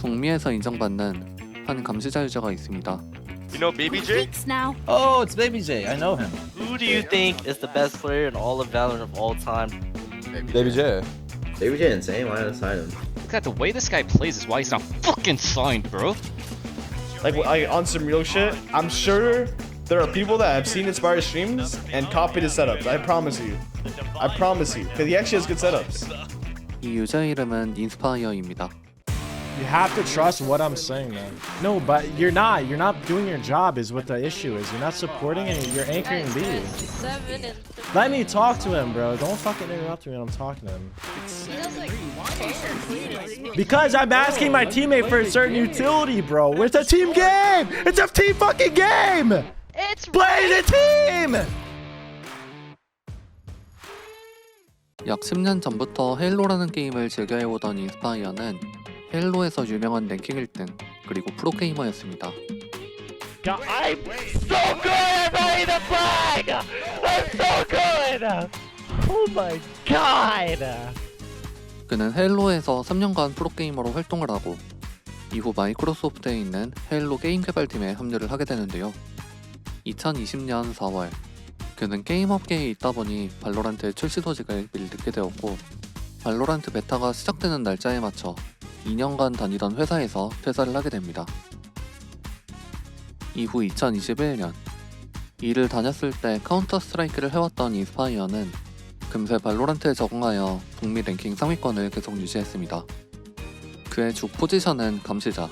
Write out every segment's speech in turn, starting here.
북미에서 인정받는 한 감시자 유저가 있습니다. You know Baby J? Oh, it's Baby J. I know him. Who do you think is the best player in all of Valorant of all time? Baby J. Baby J insane. Why not sign him? God, the way this guy plays is why he's not fucking signed, bro. Like on some real shit, I'm sure there are people that have seen Inspire streams and copied his setups. I promise you. I promise you. Because he actually has good setups. 이 유저의 이름은 인스파이어입니다. You have to trust what I'm saying, man. No, but you're not. You're not doing your job is what the issue is. You're not supporting and you're anchoring B. Let me talk to him, bro. Don't fucking interrupt me when I'm talking to him. Because I'm asking my teammate for a certain utility, bro. It's a team game! It's a team fucking game! It's Play the team! 약 10년 전부터 헤일로라는 게임을 즐겨해오던 인스파이어는 헤일로에서 유명한 랭킹 1등 그리고 프로게이머였습니다. I'm so good at running the flag! I'm so good! Oh my god! 그는 헤일로에서 3년간 프로게이머로 활동을 하고 이후 마이크로소프트에 있는 헤일로 게임 개발팀에 합류를 하게 되는데요. 2020년 4월 그는 게임 업계에 있다 보니 발로란트의 출시 소식을 미리 듣게 되었고 발로란트 베타가 시작되는 날짜에 맞춰 2년간 다니던 회사에서 퇴사를 하게 됩니다. 이후 2021년 이를 다녔을 때 카운터 스트라이크를 해왔던 인스파이어는 금세 발로란트에 적응하여 북미 랭킹 상위권을 계속 유지했습니다. 그의 주 포지션은 감시자.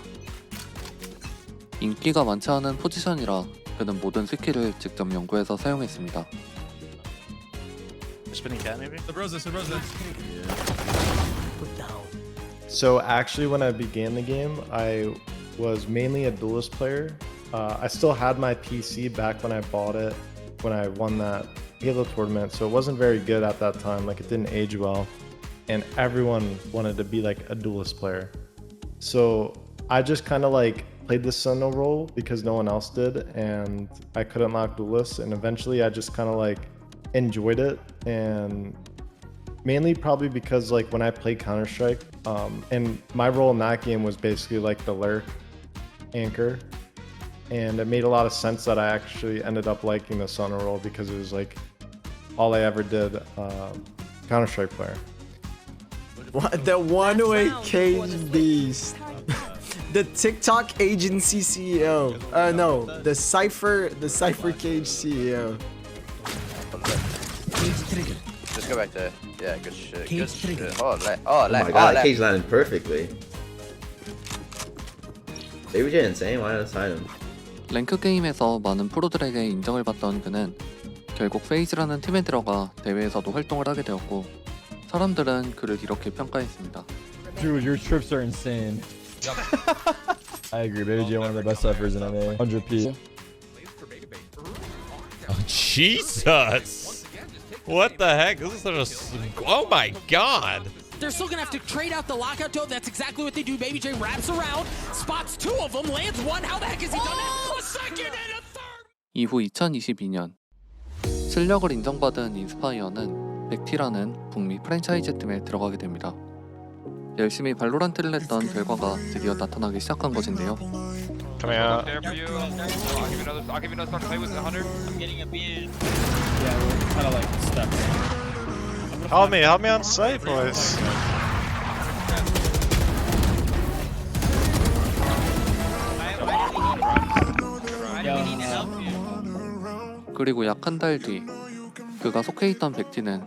인기가 많지 않은 포지션이라 그는 모든 스킬을 직접 연구해서 사용했습니다. So actually when I began the game, I was mainly a duelist player. I still had my PC back when I bought it, when I won that Halo tournament, so it wasn't very good at that time, like it didn't age well, and everyone wanted to be like a duelist player. So I just kind of like played the Sentinel role because no one else did, and I couldn't lock duelists, and eventually I just kind of like enjoyed it, and mainly probably because like when I played Counter-Strike, and my role in that game was basically like the lurk anchor, and it made a lot of sense that I actually ended up liking the Sentinel role because it was like all I ever did, Counter-Strike player. The one-way cage beast. The TikTok agency CEO. No, the Cypher Cage CEO. Just go back there. Yeah, good shit. Cage Good trigger. shit. Oh, Oh my god, that cage landed perfectly. Baby J insane. Why not sign him? 랭크 게임에서 많은 프로들에게 인정을 받던 그는 결국 페이즈라는 팀에 들어가 대회에서도 활동을 하게 되었고 사람들은 그를 이렇게 평가했습니다. Dude, your trips are insane. I agree. Baby J, one of the best cyphers in NA. 100p. Oh, Jesus! What the heck? This is such a... Oh my god! They're still gonna have to trade out the lockout dove. That's exactly what they do. Baby J wraps around, spots two of them, lands one. How the heck has he done that? A second and a third. 이후 2022년 실력을 인정받은 인스파이어는 백티라는 북미 프랜차이즈 팀에 들어가게 됩니다. 열심히 발로란트를 했던 결과가 드디어 나타나기 시작한 것인데요. Coming out. I'll give you another song to play with, Hunter. I'm getting a beard. Help me on site, boys. 그리고 약 한 달 뒤 그가 속해 있던 백티는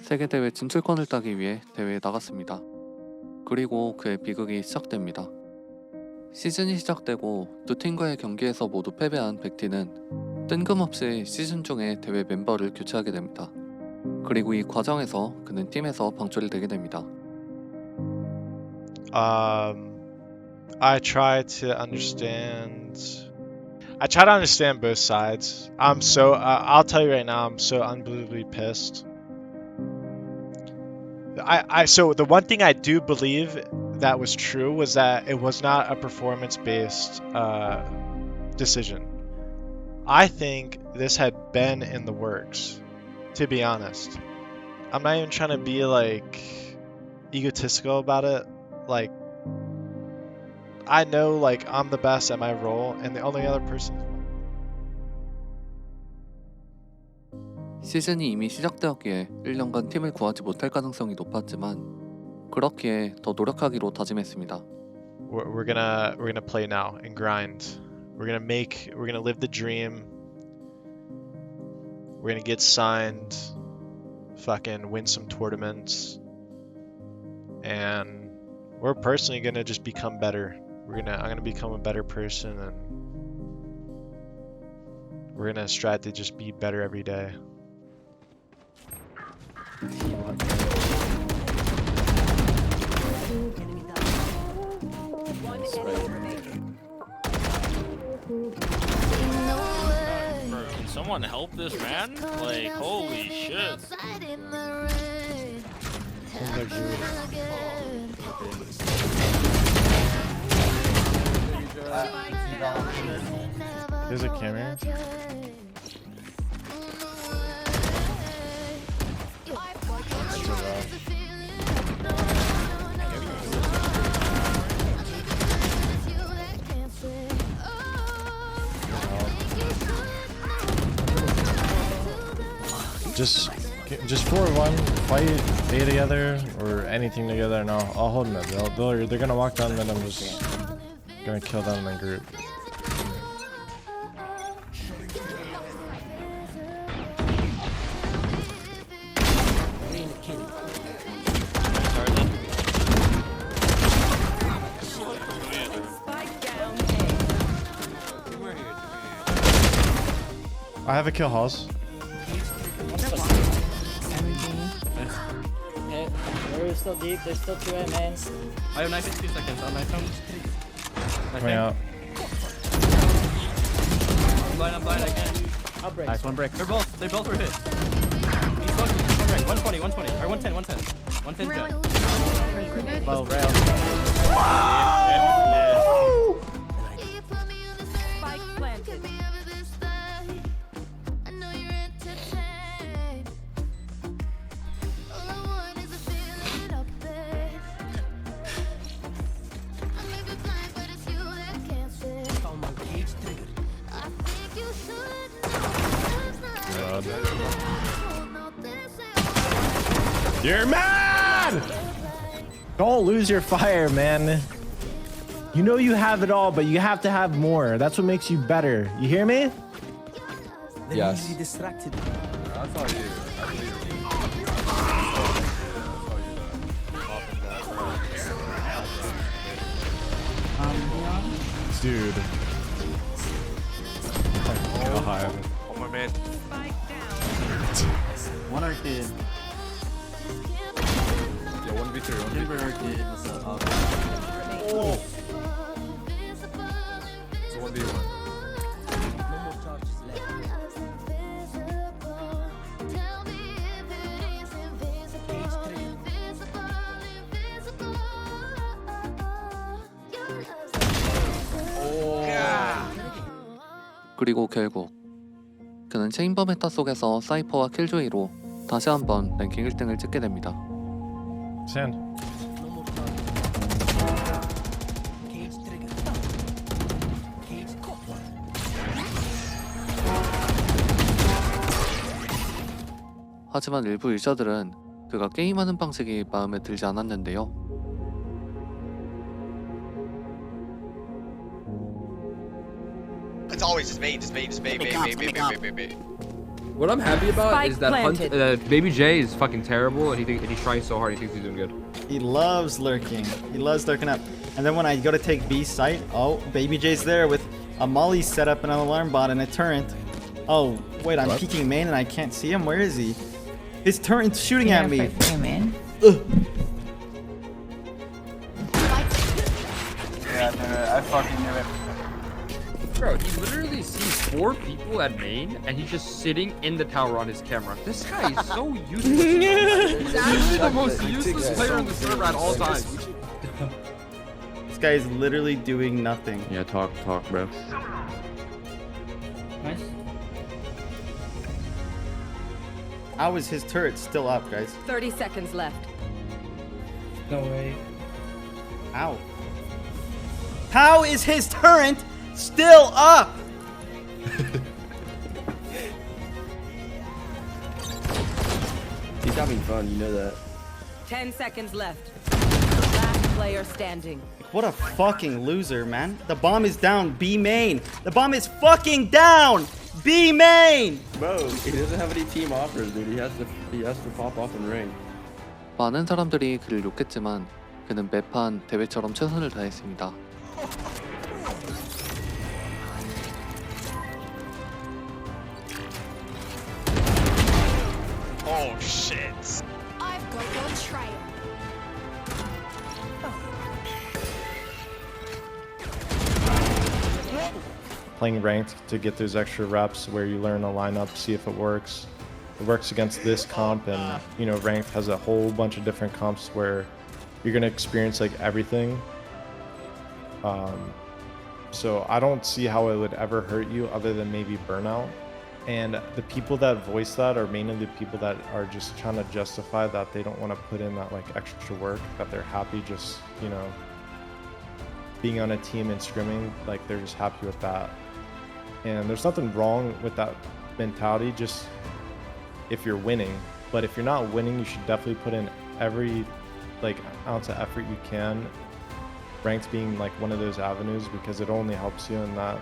세계대회 진출권을 따기 위해 대회에 나갔습니다. 그리고 그의 비극이 시작됩니다. 시즌이 시작되고 두 팀과의 경기에서 모두 패배한 백티는 뜬금없이 시즌 중에 대회 멤버를 교체하게 됩니다. 그리고 이 과정에서 그는 팀에서 방출이 되게 됩니다. I try to understand both sides. I'll tell you right now, I'm so unbelievably pissed. So the one thing I do believe that was true was that it was not a performance-based decision. I think this had been in the works, to be honest. I'm not even trying to be like egotistical about it. Like I know like I'm the best at my role, and the only other person. 시즌이 이미 시작되었기에 1년간 팀을 구하지 못할 가능성이 높았지만 그렇기에 더 노력하기로 다짐했습니다. We're gonna play now and grind. We're gonna live the dream. We're gonna get signed, fucking win some tournaments, and we're personally gonna just become better. I'm gonna become a better person, and we're gonna strive to just be better every day. Bro, can someone help this man? Like, holy shit. There's a camera. Just 4-1, fight A together or anything together, and I'll hold them. They're gonna walk down mid. I'm just gonna kill them in group. I have a kill house. We're still deep, there's still 2 in, man. I have 92 seconds on my phone. Coming out. I'm blind, I can't. I'll break. Nice, one break. They both were hit. He's one break, 120, or 110, 110 jet. Oh, rail. Spike planted. You're mad! Don't lose your fire, man. You know you have it all, but you have to have more. That's what makes you better. You hear me? Yes. Distracted. Dude. Oh, God. Oh my man. One arcade. Yeah, 1v3. Timber arcade. What's up? Oh. It's a 1v1. 그리고 결국 그는 체인버 메타 속에서 사이퍼와 킬조이로 다시 한번 랭킹 1등을 찍게 됩니다. Sand. 하지만 일부 유저들은 그가 게임하는 방식이 마음에 들지 않았는데요. It's always just me. What I'm happy about is that Baby J is fucking terrible, and he's trying so hard. He thinks he's doing good. He loves lurking. He loves lurking up. And then when I go to take B site, oh, Baby J's there with a molly set up and an alarm bot and a turret. Oh, wait, I'm peeking main and I can't see him. Where is he? His turret's shooting at me. Yeah, I fucking knew it. Bro, he literally sees 4 people at main, and he's just sitting in the tower on his camera. This guy is so useless. He's actually the most useless player on the server at all times. This guy is literally doing nothing. Yeah, talk, bro. Nice. How is his turret still up, guys? 30 seconds left. No way. Ow. How is his turret still up? He's having fun, you know that. 10 seconds left. Last player standing. What a fucking loser, man. The bomb is down. B main. The bomb is fucking down. B main. Bro, he doesn't have any team offers, dude. He has to pop off and ring. 많은 사람들이 그를 욕했지만 그는 매판 대회처럼 최선을 다했습니다. Oh shit. I've got your trail. Playing ranked to get those extra reps where you learn a lineup, see if it works. It works against this comp, and you know, ranked has a whole bunch of different comps where you're gonna experience like everything. So I don't see how it would ever hurt you other than maybe burnout. And the people that voice that are mainly the people that are just trying to justify that they don't want to put in that like extra work, that they're happy just, you know, being on a team and scrimming, like they're just happy with that. And there's nothing wrong with that mentality, just if you're winning. But if you're not winning, you should definitely put in every like ounce of effort you can. Ranked being like one of those avenues, because it only helps you in that.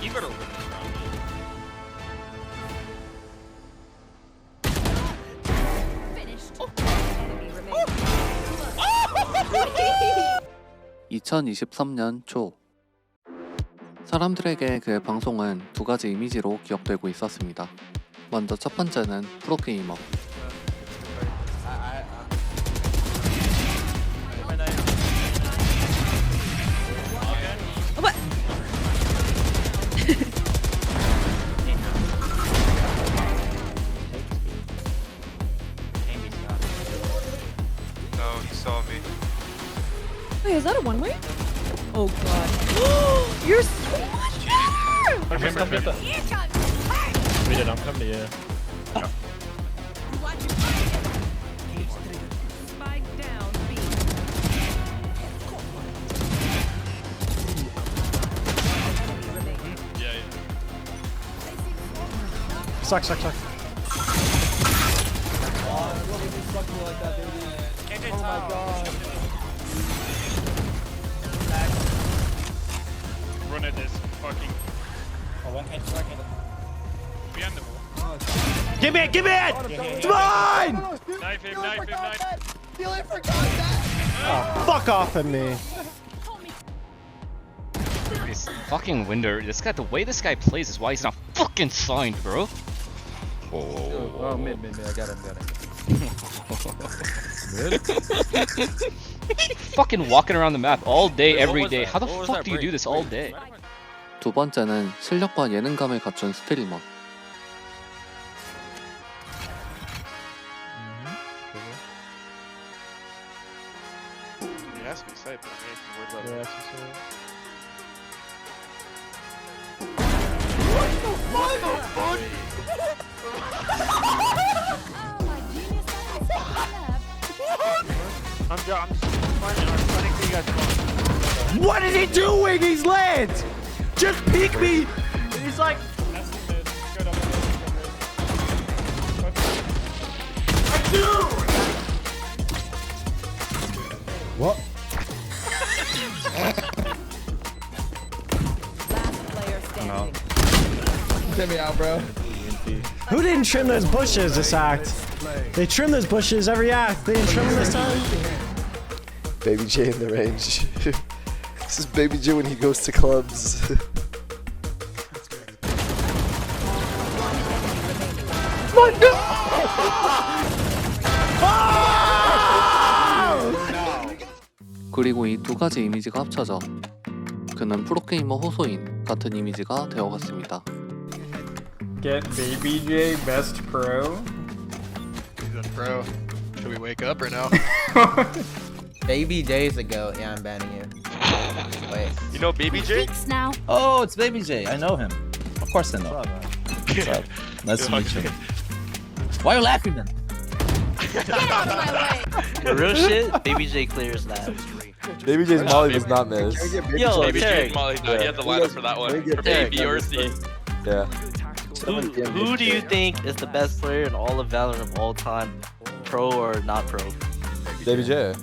You better win this round. 2023년 초 사람들에게 그의 방송은 두 가지 이미지로 기억되고 있었습니다. 먼저 첫 번째는 프로게이머. No, he saw me. Wait, is that a one-way? Oh god. You're so much better! I'm coming to you. Spike down, B. Suck. Oh my god. Run at this fucking. Behind the wall. Give it! It's mine! Knife him. Fuck off of me. This fucking Winder, this guy, the way this guy plays is why he's not fucking signed, bro. Oh, mid, I got him. Fucking walking around the map all day, every day. How the fuck do you do this all day? 두 번째는 실력과 예능감을 갖춘 스트리머. He has to be safe, but I mean, we're level. Yeah, that's what's up. What is he doing? He's lit! Just peek me! He's like... What? Last player standing. Get me out, bro. Who didn't trim those bushes this act? They trim those bushes every act. They didn't trim them this time? Baby J in the range. This is Baby J when he goes to clubs. 그리고 이 두 가지 이미지가 합쳐져 그는 프로게이머 호소인 같은 이미지가 되어갔습니다. Get Baby J best pro. He's a pro. Should we wake up or no? Baby days ago. Yeah, I'm banning you. Wait. You know Baby J? Now. Oh, it's Baby J. I know him. Of course I know. What's up? Nice to meet you. Why are you laughing then? Get out of my way! Real shit, Baby J clears that. Baby J's Molly was not missed. Yo, Baby Tarek. J's Molly. No, he had the lineup for that one. For A, B, or C. Yeah. Who do you think is the best player in all of Valorant of all time? Pro or not pro? Baby J.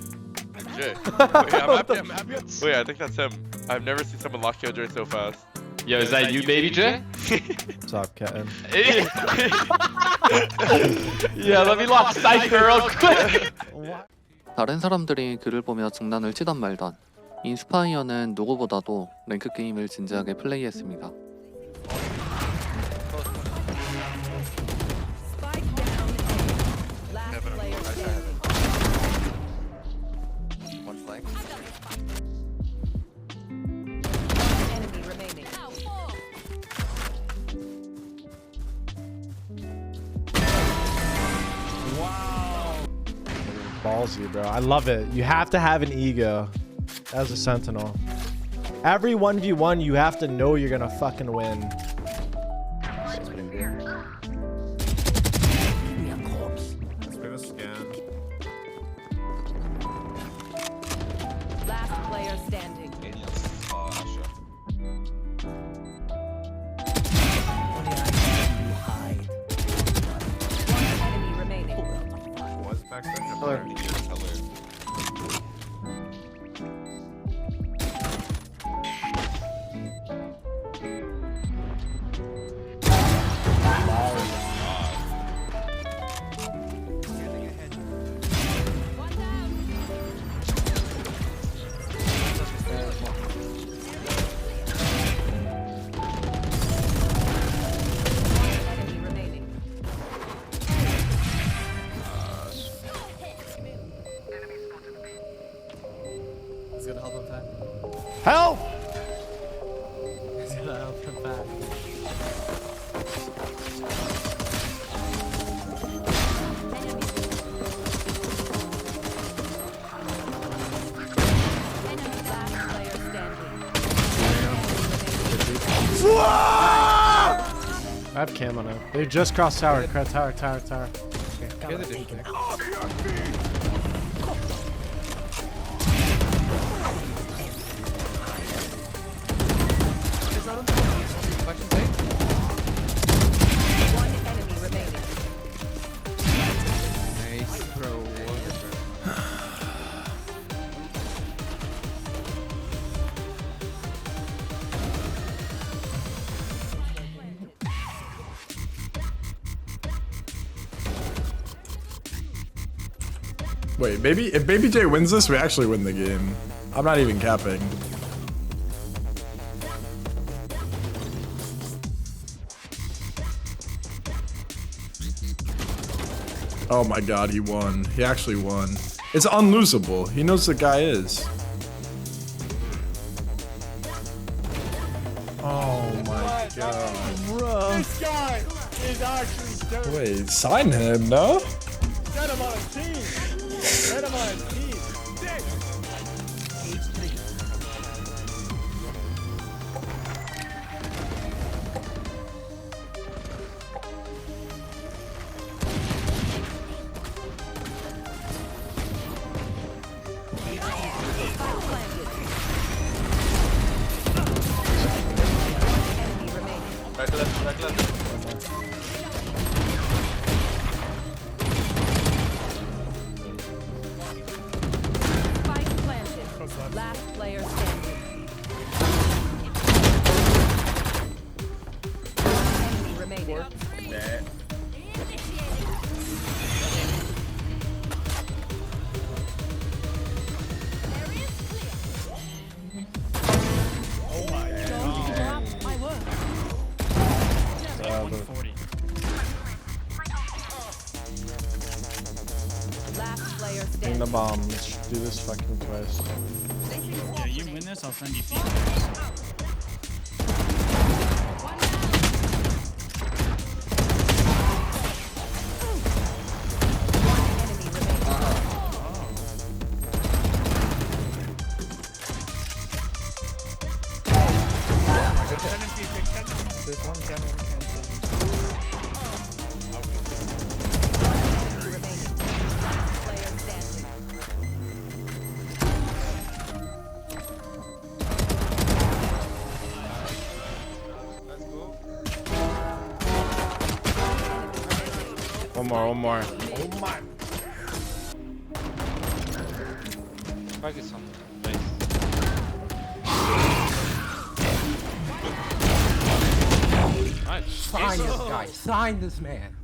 Wait, I'm happy. Wait, I think that's him. I've never seen someone lock Killjoy so fast. Yo, is that you, Baby J? What's up, Ketten? Yeah, let me lock Cypher real quick. 다른 사람들이 그를 보며 장난을 치던 말던 인스파이어는 누구보다도 랭크 게임을 진지하게 플레이했습니다. Ballsy, bro. I love it. You have to have an ego as a Sentinel. Every 1v1, you have to know you're gonna fucking win. Last player standing. One enemy remaining. Enemy remaining. Help! Last player standing. I have cam on it. They just crossed tower. Tower. One enemy remaining. Wait, if Baby J wins this, we actually win the game. I'm not even capping. Oh my god, he won. He actually won. It's unlosable. He knows the guy is. Oh my god. Bro. This guy is actually dope. Wait, sign him, no? Get him on a team. Get him on a team. Spike planted. Last player standing. Enemy remaining. Last player Bring standing. the bomb. Let's do this fucking twice. Yeah, you win this, I'll send you feedback. one more. Oh my. Focus on Sign this guy. Sign this man.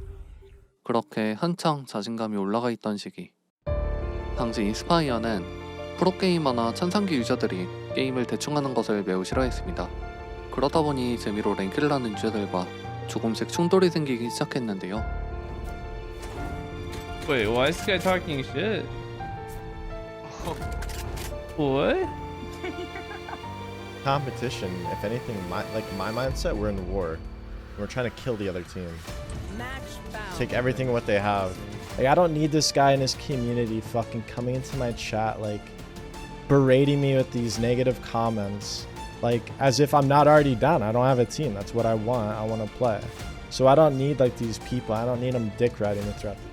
그렇게 한창 자신감이 올라가 있던 시기. 당시 인스파이어는 프로게이머나 천상기 유저들이 게임을 대충 하는 것을 매우 싫어했습니다. 그러다 보니 재미로 랭크를 하는 유저들과 조금씩 충돌이 생기기 시작했는데요. Wait, why is this guy talking shit? What? Competition. If anything, my mindset, we're in war. We're trying to kill the other team. Take everything what they have. Like, I don't need this guy in his community fucking coming into my chat, like, berating me with these negative comments. Like, as if I'm not already done. I don't have a team. That's what I want. I want to play. So I don't need, like, these people. I don't need them dick riding me throughout the game.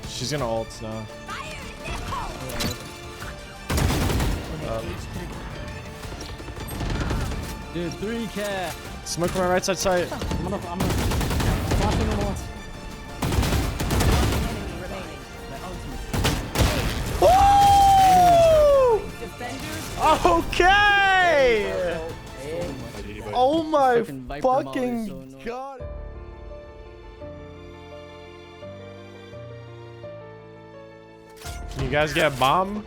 She's gonna ult now. Dude, 3K. Smoke on my right side. I'm gonna flashing him once. Okay! Oh my fucking god! Can you guys get a bomb?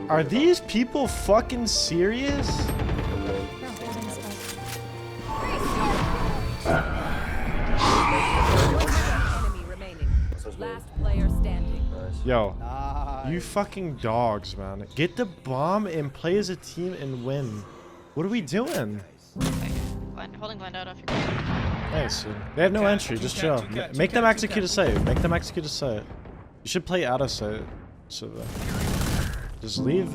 Are these people fucking serious? Yo, you fucking dogs, man. Get the bomb and play as a team and win. What are we doing? Holding blind out off your Nice, dude. They have no entry, just chill. Make them execute a save. Make them execute a save. You should play out of sight. So just leave.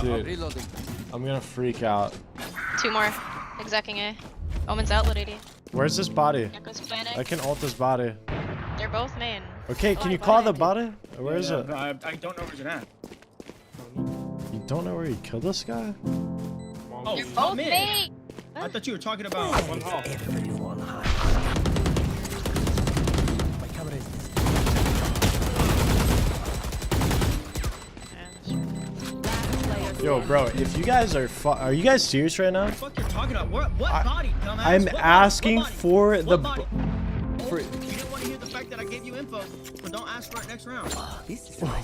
Dude, I'm gonna freak out. 2 more. Execing A. Omen's outlet 80. Where's this body? Echo's planning. I can ult this body. They're both main. Okay, can you call the body? Where is it? I don't know where it's at. You don't know where you killed this guy? Oh, They're both main. I thought you were talking about one hall. Yo, bro, if you guys are you guys serious right now? What the fuck you're talking about? What body, dumbass? I'm What asking body? for What the. body? For, You didn't want to hear the fact that I gave you info, but don't ask for it next round.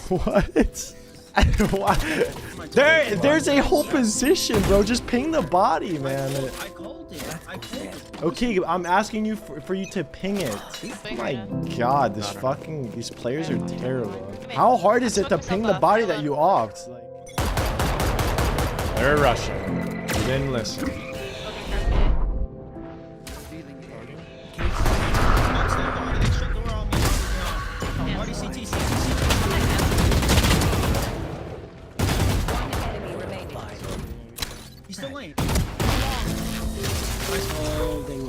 what? There's a whole position, bro. Just ping the body, man. I called it. I called it. Okay, I'm asking you for you to ping it. Oh my god, these players are terrible. How hard is it to ping the body that you opt? Like, they're rushing. You didn't listen.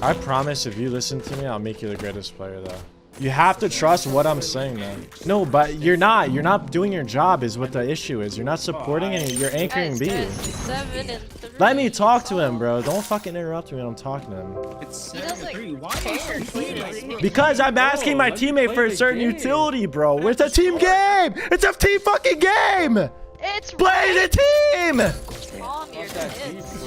I promise if you listen to me, I'll make you the greatest player, though. You have to trust what I'm saying, man. No, but you're not. You're not doing your job is what the issue is. You're not supporting and you're anchoring B. Let me talk to him, bro. Don't fucking interrupt me when I'm talking to him. It's 7-3. Why? Because I'm asking my teammate for a certain utility, bro. It's a team game. It's a team fucking game. It's Play the team. Calm your kids.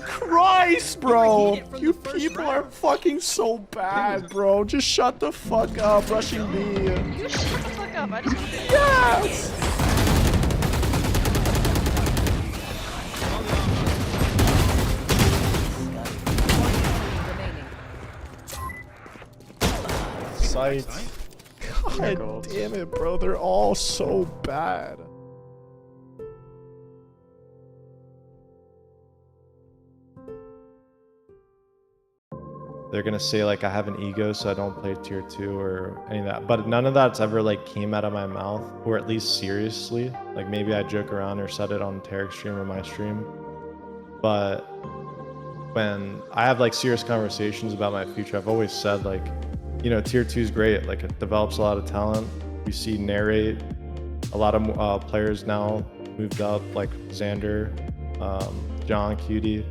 Christ, bro. You people are fucking so bad, bro. Just shut the fuck up, rushing B. You shut the fuck up. I just want to Yes. Sight. God damn it, bro. They're all so bad. they're gonna say like I have an ego, so I don't play tier 2 or any of that. But none of that's ever like came out of my mouth, or at least seriously. Like maybe I joke around or said it on Tarek's stream or my stream. But when I have like serious conversations about my future, I've always said like, you know, tier 2 is great. Like it develops a lot of talent. We see Narrate, a lot of players now moved up, like Xander, John, Cutie.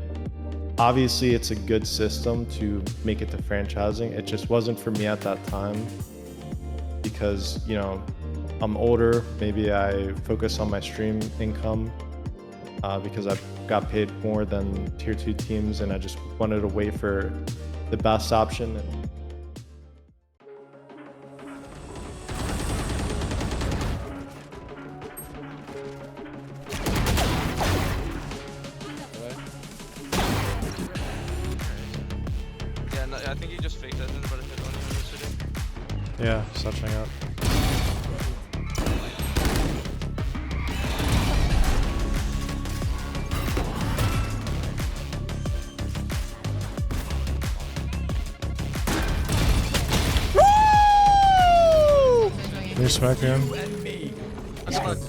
Obviously, it's a good system to make it to franchising. It just wasn't for me at that time because, you know, I'm older. Maybe I focus on my stream income because I got paid more than tier 2 teams, and I just wanted to wait for the best option. I think he just faked that, but if it only was sitting. Yeah, suching up. You're smacking him. That's good.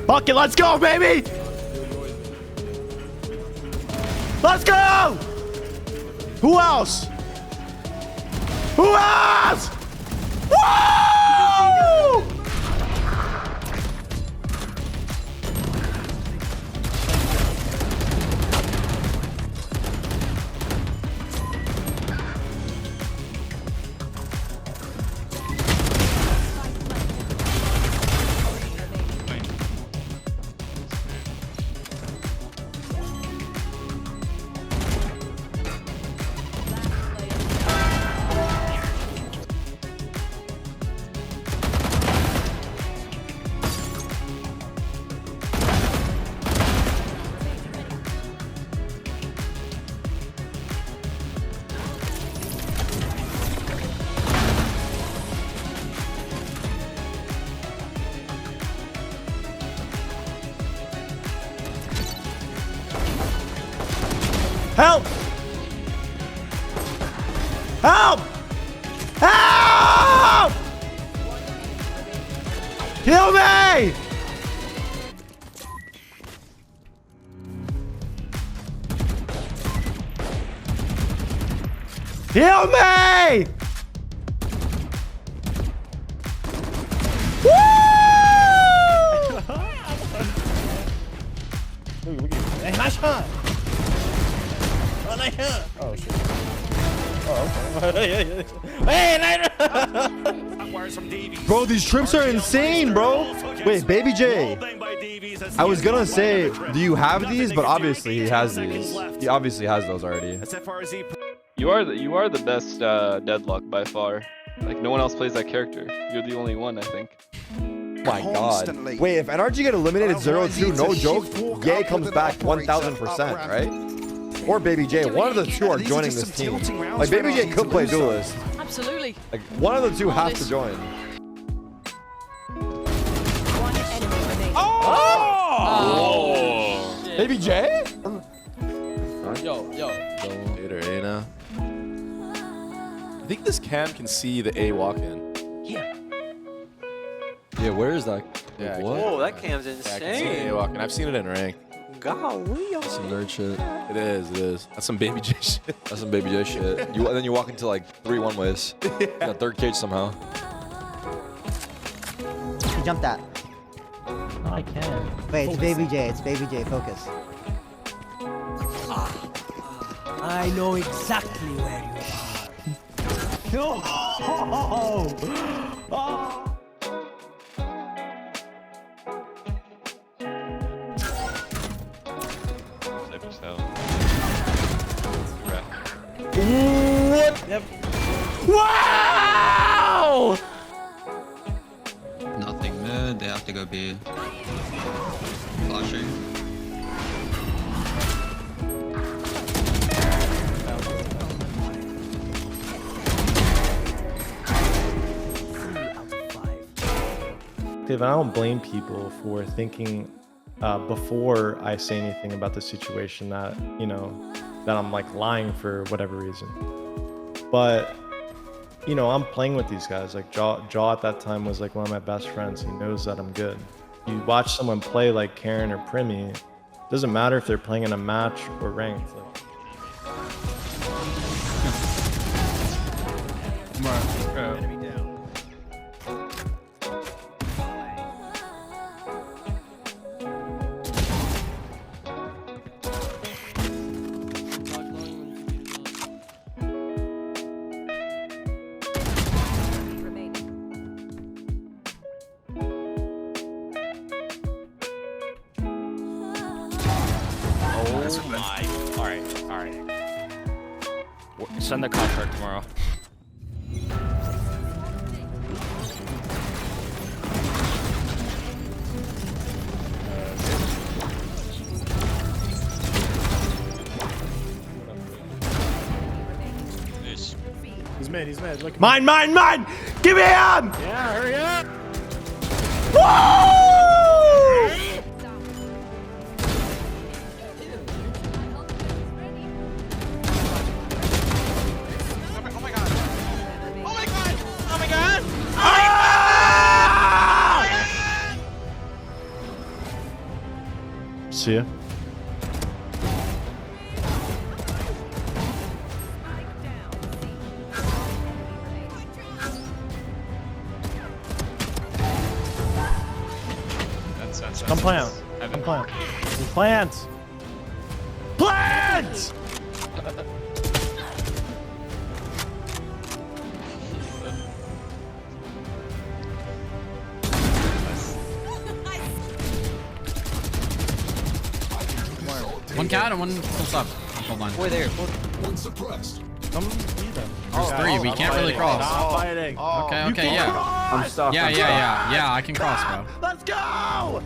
Fuck it, let's go, baby! Let's go! Who else? Who else? Woo! Help! Help! Help! Kill me! Heal me! Woo! Look at you. Hey, nice shot! Oh, nice shot! Oh, shit. Oh, okay. Hey, Bro, these trips are insane, bro. Wait, Baby J. I was gonna say, do you have these? But obviously he has these. He obviously has those already. You are the best Deadlock by far. Like no one else plays that character. You're the only one, I think. My God. Wait, if NRG get eliminated 0-2, no joke, Ye comes back 1000%, right? Or Baby J. One of the two are joining this team. Like Baby J could play Duelist. Absolutely. Like one of the two has to join. Oh! Baby J? Yo. Later, Ana. I think this cam can see the A walk in. Yeah, where is that? Yeah, what? whoa, that cam's Yeah, I insane. can see the A walk in. I've seen it in rank. Golly, That's some nerd shit. It is. That's some Baby J shit. That's some Baby J shit. And then you walk into like 3 one-ways. Got third cage somehow. You jump that. No, I can't. Wait, it's Baby J. It's Baby J. Focus. I know exactly where you are. What? Yep. Wow! Nothing mid, they have to go B. Flashing. Dave, I don't blame people for thinking before I say anything about the situation that, you know, that I'm like lying for whatever reason. But, you know, I'm playing with these guys. Like Jaw at that time was like one of my best friends. He knows that I'm good. You watch someone play like Karen or Primi, it doesn't matter if they're playing in a match or ranked. Like, Oh my. Alright. Send the contract tomorrow. He's mad. Look. Mine! Give me him! Yeah, hurry up! Woo! See ya. Come plant. Plant. One cat and one full sub. Hold on. Boy, there. One suppressed. Come see them. There's three. We can't really cross. Stop fighting. Okay, yeah. I'm stuck. Yeah, I can cross, bro. Let's go!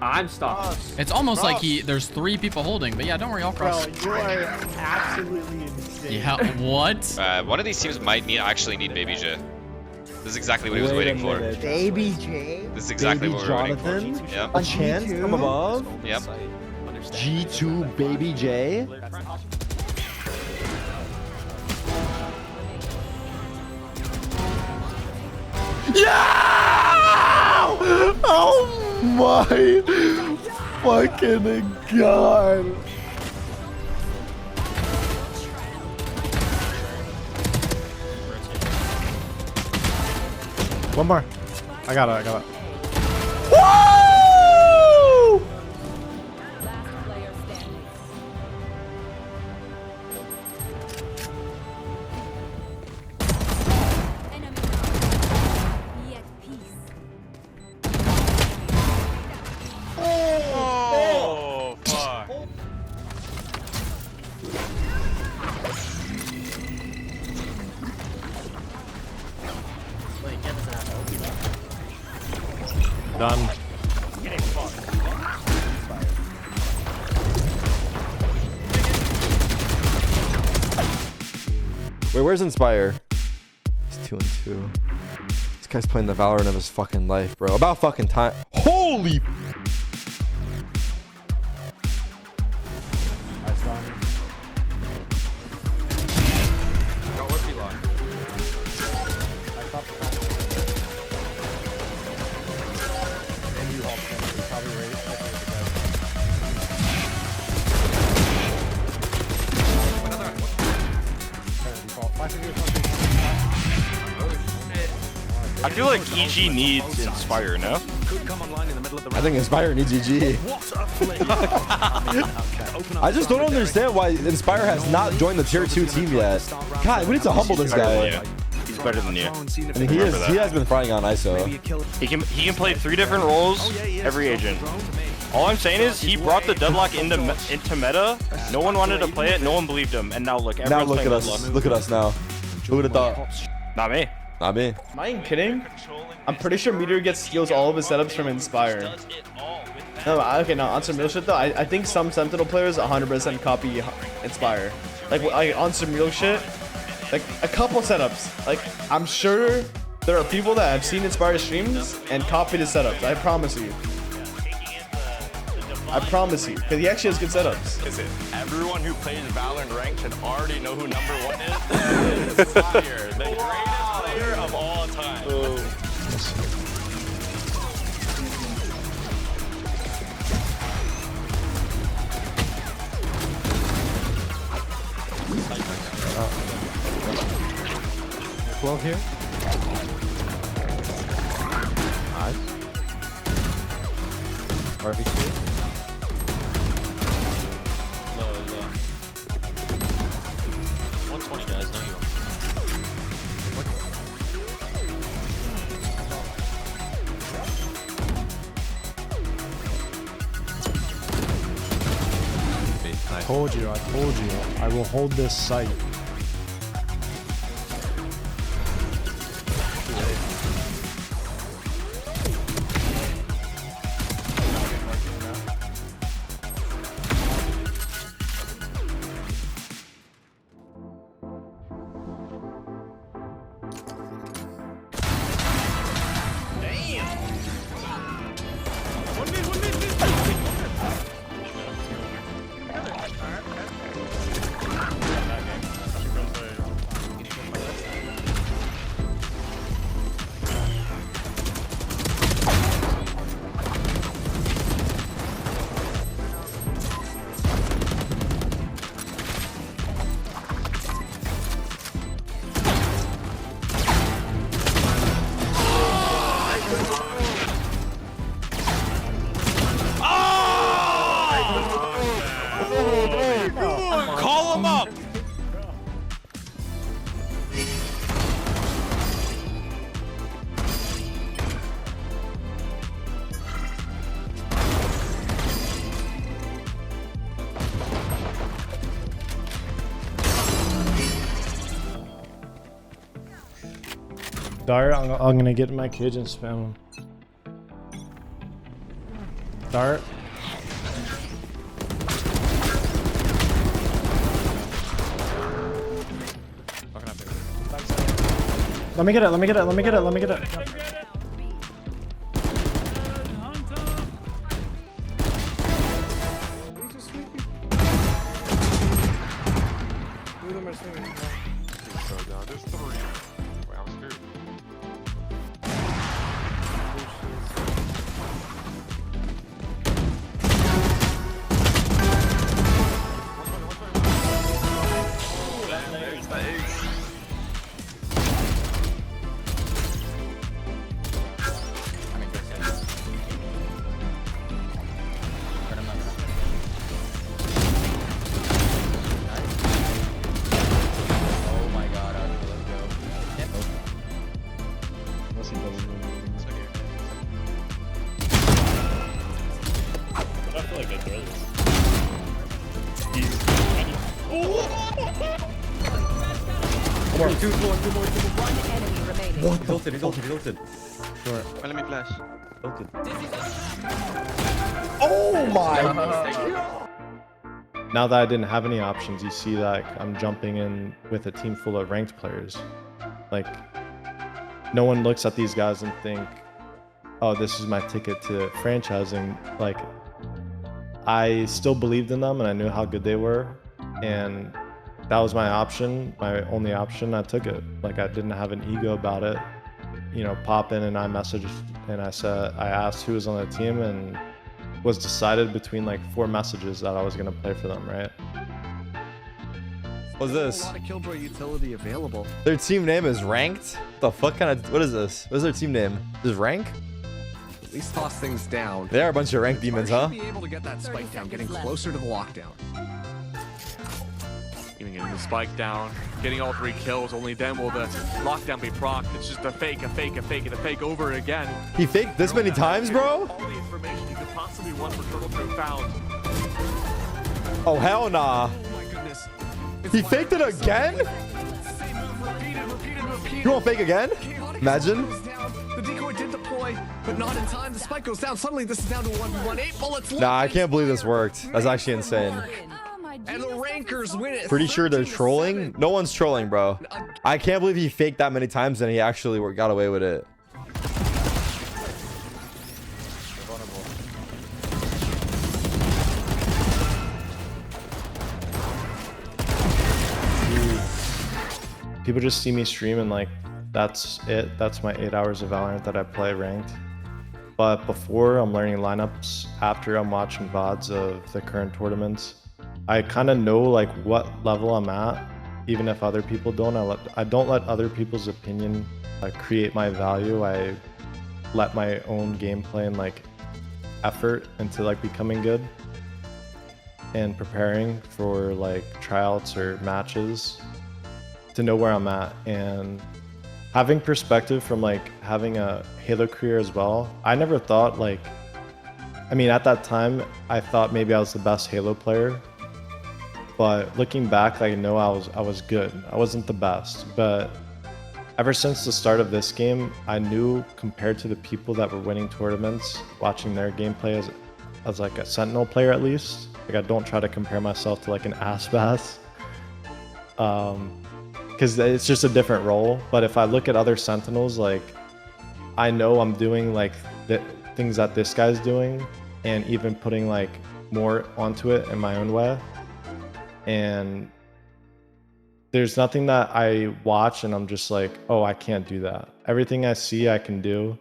I'm stuck. It's almost like there's three people holding, but yeah, don't worry, I'll cross. Bro, you are absolutely insane. Yeah, what? One of these teams might actually need Baby J. This is exactly what he was waiting for. Baby J. This is exactly what we were waiting for. Jonathan? Yep. A chance from above? Yep. G2 Baby J? Yeah! Oh my fucking god! One more. I got it. Woo! Oh, fuck. Done. Wait, where's Inspire? He's 2-2. This guy's playing the Valorant of his fucking life, bro. About fucking time. Holy! I feel like EG needs Inspire, no? I think Inspire needs EG. I just don't understand why Inspire has not joined the tier 2 team yet. God, we need to humble this guy. He's better than you. And he has been frying on ISO. He can play 3 different roles every agent. All I'm saying is he brought the Deadlock into meta. No one wanted to play it. No one believed him. And now look, Now everyone's look playing at us. Deadlock. Look at us now. Who would have thought? Not me. Not me. Am I even kidding? I'm pretty sure Meteor steals all of his setups from Inspire. No, okay, no, on some real shit though, I think some Sentinel players 100% copy Inspire. Like on some real shit, like a couple setups. Like, I'm sure there are people that have seen Inspire streams and copied his setups. I promise you. I promise you, because he actually has good setups. Listen, everyone who plays Valorant ranked should already know who #1 is. It's Fire, the greatest player of all time. Well here. Nice. RV2. Low. 120 guys, no you. I told you, I will hold this site. Call him up! Dart, I'm gonna get in my cage and spam him. Dart. Let me get it. There's 3. Wait, I'm screwed. There's the ace. Two more. What? He ulted. Sure. Let me flash. Oh my! Now that I didn't have any options, you see that I'm jumping in with a team full of ranked players. Like, no one looks at these guys and think, oh, this is my ticket to franchising. Like, I still believed in them and I knew how good they were. And that was my option, my only option. I took it. Like, I didn't have an ego about it. You know, pop in and I messaged and I asked who was on the team and was decided between like 4 messages that I was gonna play for them, right? What's this? A lot of Killjoy utility available. Their team name is Ranked? What the fuck kind of, what is this? What is their team name? Is rank? At least toss things down. They are a bunch of ranked demons, huh? Be able to get that spike down, getting closer to the lockdown. Even getting the spike down, getting all 3 kills, only then will the lockdown be procced. It's just a fake over again. He faked this many times, bro? All the information you could possibly want for Turtle Crew found. Oh, hell nah. Oh my goodness. He faked it again? Same move repeated. You won't fake again? Imagine. The decoy did deploy, but not in time. The spike goes down. Suddenly, this is down to 1v1. 8 bullets left. Nah, I can't believe this worked. That's actually insane. And the Rankers win it. Pretty sure they're trolling. No one's trolling, bro. I can't believe he faked that many times and he actually got away with it. People just see me stream and like, that's it. That's my 8 hours of Valorant that I play ranked. But before I'm learning lineups, after I'm watching VODs of the current tournaments, I kind of know like what level I'm at, even if other people don't. I don't let other people's opinion create my value. I let my own gameplay and like effort into like becoming good and preparing for like tryouts or matches to know where I'm at, and having perspective from like having a Halo career as well. I never thought like, I mean at that time I thought maybe I was the best Halo player, but looking back I know I was good. I wasn't the best, but ever since the start of this game I knew compared to the people that were winning tournaments, watching their gameplay as like a Sentinel player at least, like I don't try to compare myself to like an Aspas. Because it's just a different role. But if I look at other Sentinels, like I know I'm doing like the things that this guy's doing, and even putting like more onto it in my own way. And there's nothing that I watch and I'm just like, oh, I can't do that. Everything I see I can do.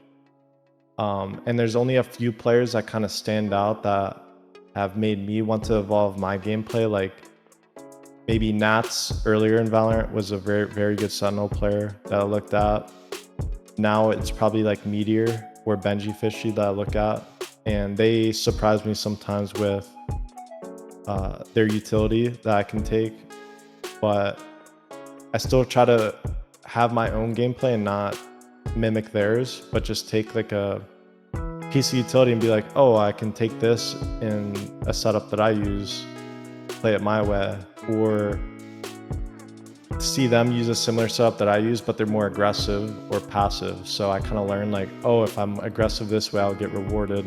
And there's only a few players that kind of stand out that have made me want to evolve my gameplay. Like maybe Nats earlier in Valorant was a very, very good Sentinel player that I looked at. Now it's probably like Meteor or Benji Fishy that I look at. And they surprise me sometimes with their utility that I can take. But I still try to have my own gameplay and not mimic theirs, but just take like a piece of utility and be like, oh, I can take this in a setup that I use, play it my way. Or see them use a similar setup that I use, but they're more aggressive or passive. So I kind of learn like, oh, if I'm aggressive this way, I'll get rewarded.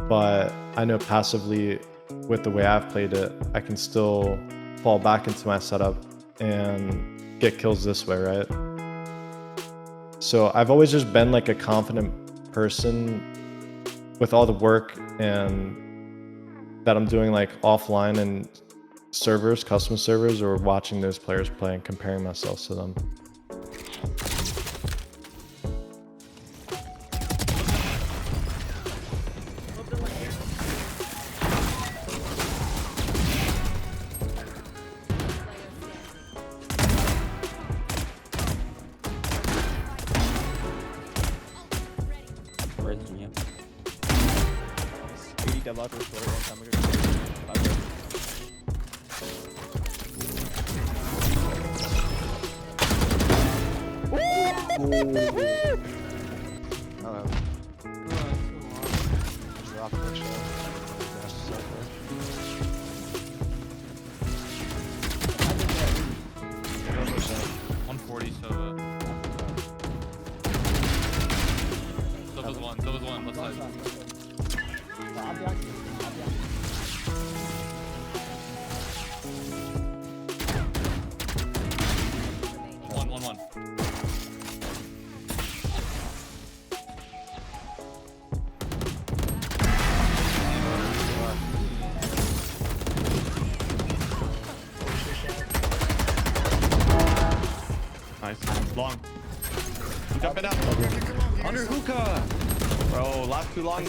But I know passively with the way I've played it, I can still fall back into my setup and get kills this way, right? So I've always just been like a confident person with all the work and that I'm doing like offline and servers, custom servers, or watching those players play and comparing myself to them. Nice. Long. I'm jumping out. Under hookah. Bro, last too long.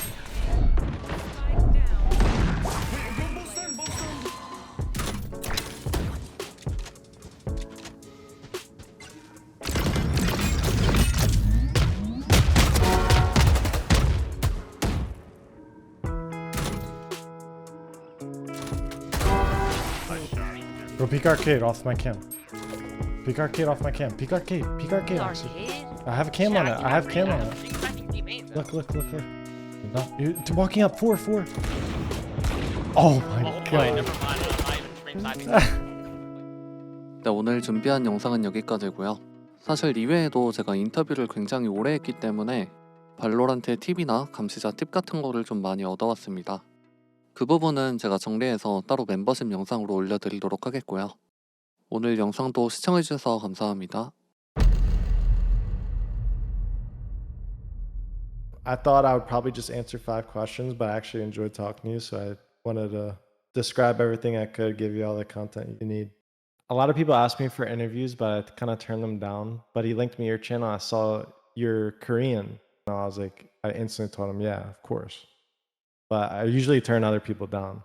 Bro, peek arcade off my cam. Peek arcade off my cam. Peek arcade. Peek arcade. I have a cam on it. I have cam on it. Look, look, look, look. You're walking up. 4. Oh my god. 네, 오늘 준비한 영상은 여기까지고요. 사실 이외에도 제가 인터뷰를 굉장히 오래 했기 때문에 발로란트의 팁이나 감시자 팁 같은 거를 좀 많이 얻어왔습니다. 그 부분은 제가 정리해서 따로 멤버십 영상으로 올려드리도록 하겠고요. 오늘 영상도 시청해주셔서 감사합니다. I thought I would probably just answer 5 questions, but I actually enjoyed talking to you, so I wanted to describe everything I could, give you all the content you need. A lot of people ask me for interviews, but I kind of turned them down. But he linked me your channel. I saw you're Korean. And I was like, I instantly told him, yeah, of course. But I usually turn other people down.